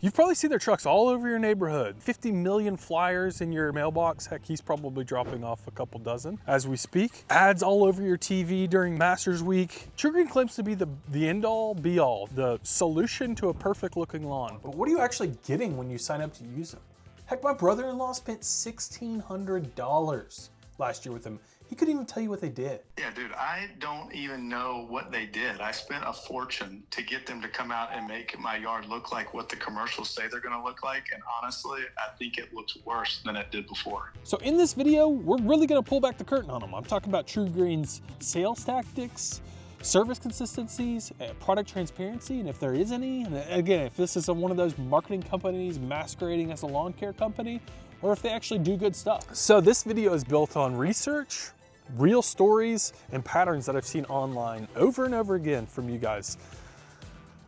You've probably seen their trucks all over your neighborhood. 50 million flyers in your mailbox. Heck, he's probably dropping off a couple dozen as we speak. Ads all over your TV during Masters Week. TruGreen claims to be the end all be all, the solution to a perfect looking lawn. But what are you actually getting when you sign up to use them? Heck, my brother-in-law spent $1,600 last year with them. He couldn't even tell you what they did. Yeah, dude, I don't even know what they did. I spent a fortune to get them to come out and make my yard look like what the commercials say they're gonna look like. And honestly, I think it looks worse than it did before. So in this video, we're really gonna pull back the curtain on them. I'm talking about TruGreen's sales tactics, service consistencies, product transparency, and if there is any. And again, if this is one of those marketing companies masquerading as a lawn care company, or if they actually do good stuff. So this video is built on research, real stories, and patterns that I've seen online over and over again from you guys.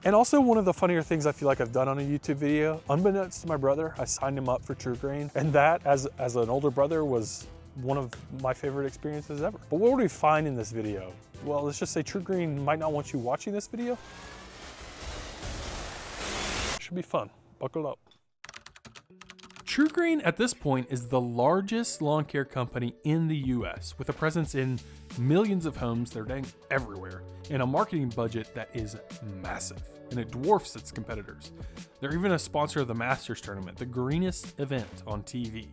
And also one of the funnier things I feel like I've done on a YouTube video, unbeknownst to my brother, I signed him up for TruGreen. And that, as an older brother, was one of my favorite experiences ever. But what would we find in this video? Well, let's just say TruGreen might not want you watching this video. Should be fun, buckle up. TruGreen at this point is the largest lawn care company in the US, with a presence in millions of homes. They're dang everywhere, and a marketing budget that is massive, and it dwarfs its competitors. They're even a sponsor of the Masters tournament, the greenest event on TV.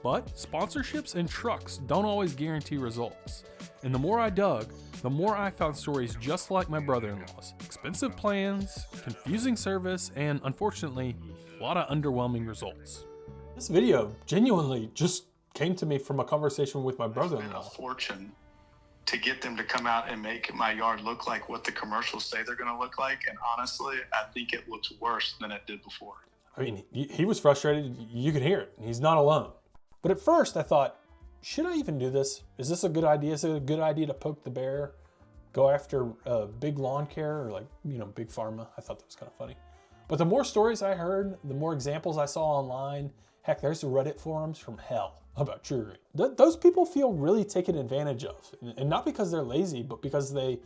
But sponsorships and trucks don't always guarantee results. And the more I dug, the more I found stories just like my brother-in-law's. Expensive plans, confusing service, and unfortunately, a lot of underwhelming results. This video genuinely just came to me from a conversation with my brother-in-law. I spent a fortune to get them to come out and make my yard look like what the commercials say they're gonna look like. And honestly, I think it looks worse than it did before. I mean, he was frustrated. You can hear it. He's not alone. But at first I thought, should I even do this? Is this a good idea? Is it a good idea to poke the bear? Go after big lawn care or big pharma? I thought that was kind of funny. But the more stories I heard, the more examples I saw online, heck, there's the Reddit forums from hell about TruGreen. Those people feel really taken advantage of. And not because they're lazy, but because they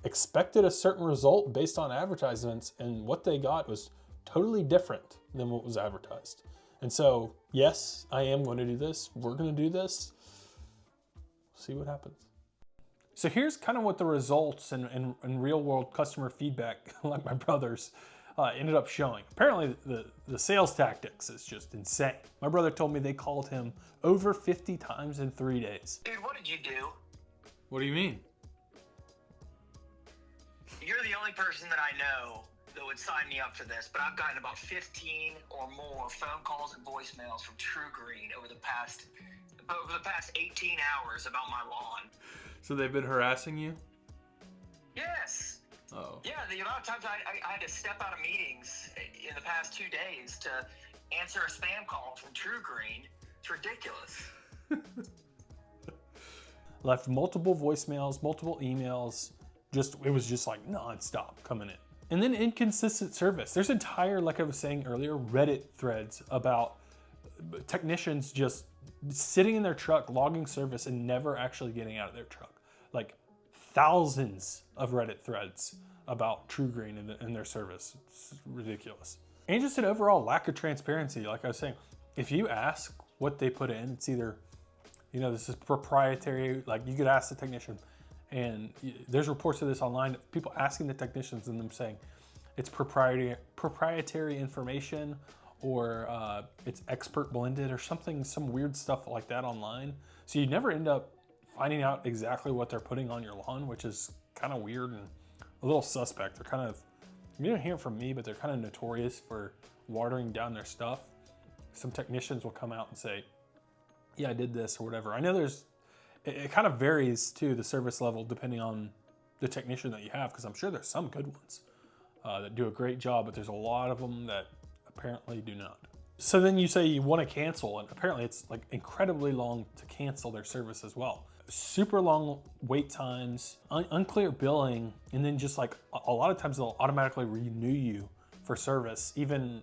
expected a certain result based on advertisements, and what they got was totally different than what was advertised. And so, yes, I am going to do this. We're going to do this. See what happens. So here's kind of what the results and real world customer feedback, like my brother's, ended up showing. Apparently the sales tactics is just insane. My brother told me they called him over 50 times in 3 days. Dude, what did you do? What do you mean? You're the only person that I know that would sign me up for this, but I've gotten about 15 or more phone calls and voicemails from TruGreen over the past 18 hours about my lawn. So they've been harassing you? Yes. Oh. Yeah, the amount of times I had to step out of meetings in the past 2 days to answer a spam call from TruGreen. It's ridiculous. Left multiple voicemails, multiple emails. It was just like nonstop coming in. And then inconsistent service. There's entire, like I was saying earlier, Reddit threads about technicians just sitting in their truck, logging service, and never actually getting out of their truck. Like thousands of Reddit threads about TruGreen and their service. It's ridiculous. And just an overall lack of transparency. Like I was saying, if you ask what they put in, it's either, this is proprietary. Like you could ask the technician, and there's reports of this online, people asking the technicians and them saying it's proprietary information, or it's expert blended or something, some weird stuff like that online. So you never end up finding out exactly what they're putting on your lawn, which is kind of weird and a little suspect. They're kind of, you don't hear it from me, but they're kind of notorious for watering down their stuff. Some technicians will come out and say, yeah, I did this or whatever. I know it kind of varies too, the service level, depending on the technician that you have, because I'm sure there's some good ones that do a great job, but there's a lot of them that apparently do not. So then you say you want to cancel, and apparently it's like incredibly long to cancel their service as well. Super long wait times, unclear billing, and then just like a lot of times they'll automatically renew you for service even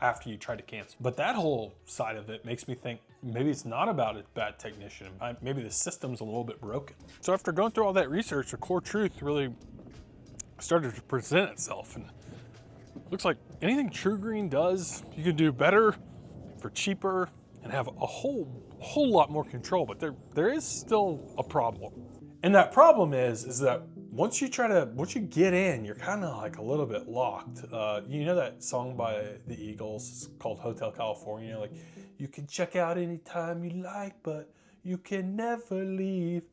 after you try to cancel. But that whole side of it makes me think maybe it's not about a bad technician. Maybe the system's a little bit broken. So after going through all that research, the core truth really started to present itself. And Looks like anything TruGreen does, you can do better for cheaper and have a whole lot more control, but there is still a problem. And that problem is that once you get in, you're kind of like a little bit locked. You know that song by the Eagles, it's called Hotel California, like, you can check out anytime you like, but you can never leave.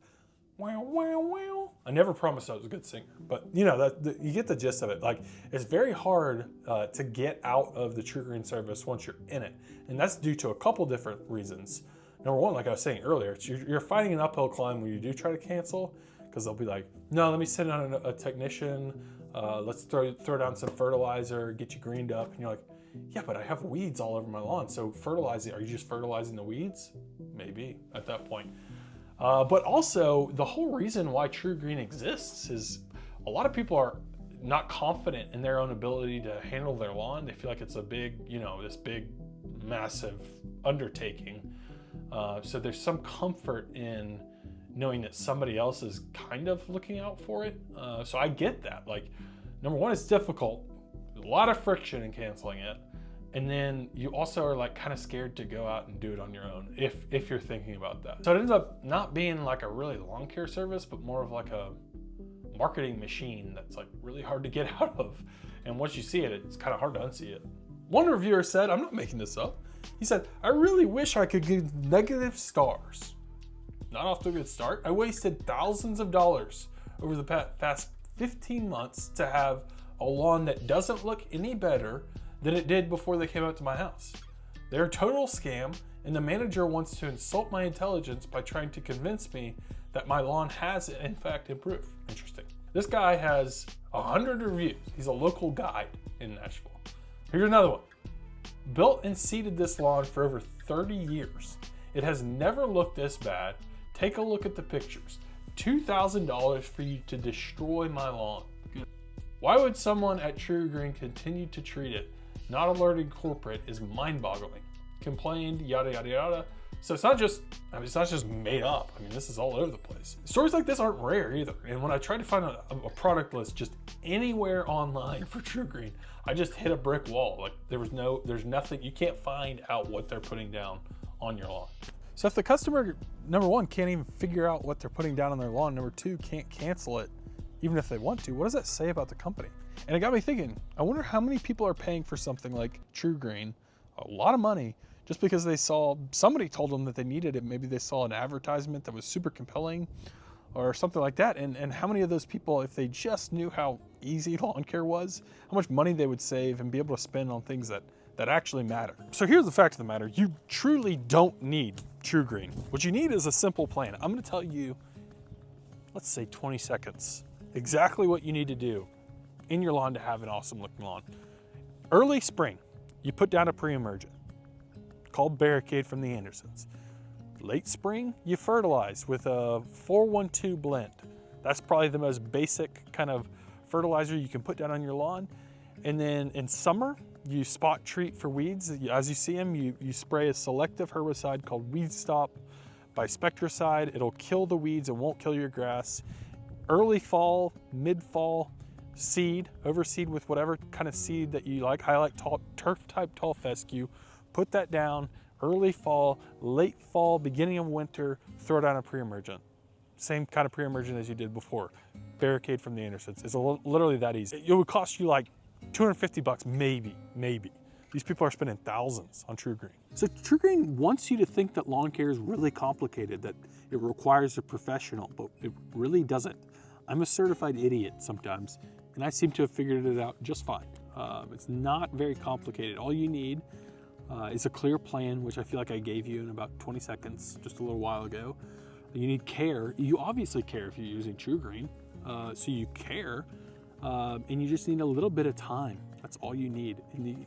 Wow, wow, wow. I never promised I was a good singer, but you know, you get the gist of it. Like, it's very hard to get out of the TruGreen service once you're in it. And that's due to a couple different reasons. Number one, like I was saying earlier, you're fighting an uphill climb when you do try to cancel, because they'll be like, no, let me send out a technician, let's throw down some fertilizer, get you greened up. And you're like, yeah, but I have weeds all over my lawn, so fertilizing, are you just fertilizing the weeds? Maybe at that point. But also, the whole reason why TruGreen exists is a lot of people are not confident in their own ability to handle their lawn. They feel like it's a big, this big, massive undertaking. So there's some comfort in knowing that somebody else is kind of looking out for it. So I get that. Like, number one, it's difficult. There's a lot of friction in canceling it. And then you also are like kind of scared to go out and do it on your own if you're thinking about that. So it ends up not being like a really lawn care service, but more of like a marketing machine that's like really hard to get out of. And once you see it, it's kind of hard to unsee it. One reviewer said, I'm not making this up, he said, I really wish I could give negative stars. Not off to a good start. I wasted thousands of dollars over the past 15 months to have a lawn that doesn't look any better than it did before they came out to my house. They're a total scam, and the manager wants to insult my intelligence by trying to convince me that my lawn has in fact improved. Interesting. This guy has 100 reviews. He's a local guide in Nashville. Here's another one. Built and seeded this lawn for over 30 years. It has never looked this bad. Take a look at the pictures. $2,000 for you to destroy my lawn. Why would someone at TruGreen continue to treat it? Not alerting corporate is mind-boggling. Complained, yada, yada, yada. So it's not just made up. I mean, this is all over the place. Stories like this aren't rare either. And when I tried to find a product list just anywhere online for TruGreen, I just hit a brick wall. Like, there's nothing, you can't find out what they're putting down on your lawn. So if the customer, number one, can't even figure out what they're putting down on their lawn, number two, can't cancel it, even if they want to, what does that say about the company? And it got me thinking, I wonder how many people are paying for something like TruGreen, a lot of money, just because somebody told them that they needed it. Maybe they saw an advertisement that was super compelling or something like that. And how many of those people, if they just knew how easy lawn care was, how much money they would save and be able to spend on things that actually matter. So here's the fact of the matter. You truly don't need TruGreen. What you need is a simple plan. I'm gonna tell you, let's say 20 seconds, exactly what you need to do in your lawn to have an awesome looking lawn. Early spring, you put down a pre-emergent called Barricade from the Andersons. Late spring, you fertilize with a 4-1-2 blend. That's probably the most basic kind of fertilizer you can put down on your lawn. And then in summer, you spot treat for weeds. As you see them, you spray a selective herbicide called Weed Stop by Spectracide. It'll kill the weeds, it won't kill your grass. Early fall, mid-fall, seed, overseed with whatever kind of seed that you like. I like turf type tall fescue. Put that down, early fall, late fall, beginning of winter, throw down a pre-emergent. Same kind of pre-emergent as you did before. Barricade from the Andersons. It's literally that easy. It would cost you like $250, maybe. These people are spending thousands on TruGreen. So TruGreen wants you to think that lawn care is really complicated, that it requires a professional, but it really doesn't. I'm a certified idiot sometimes, and I seem to have figured it out just fine. It's not very complicated. All you need is a clear plan, which I feel like I gave you in about 20 seconds just a little while ago. You need care. You obviously care if you're using TruGreen, so you care, and you just need a little bit of time. That's all you need. And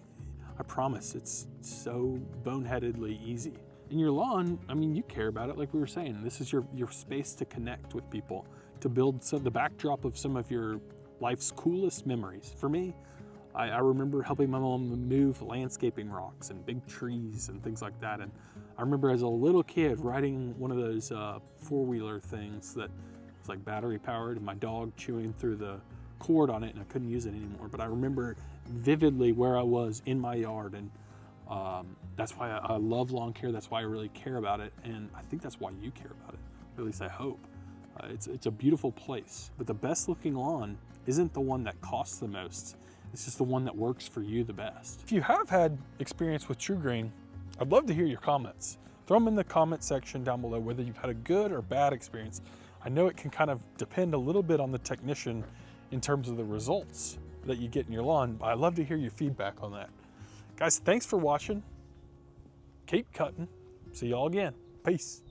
I promise, it's so boneheadedly easy. In your lawn, I mean, you care about it, like we were saying. This is your space to connect with people, to build the backdrop of some of your life's coolest memories. For me, I remember helping my mom move landscaping rocks and big trees and things like that. And I remember as a little kid riding one of those four-wheeler things that was like battery powered, and my dog chewing through the cord on it, and I couldn't use it anymore. But I remember vividly where I was in my yard, and that's why I love lawn care. That's why I really care about it, and I think that's why you care about it. At least I hope. It's a beautiful place, but the best looking lawn isn't the one that costs the most. It's just the one that works for you the best. If you have had experience with TruGreen, I'd love to hear your comments. Throw them in the comment section down below, whether you've had a good or bad experience. I know it can kind of depend a little bit on the technician in terms of the results that you get in your lawn, but I'd love to hear your feedback on that. Guys, thanks for watching. Keep cutting. See y'all again. Peace.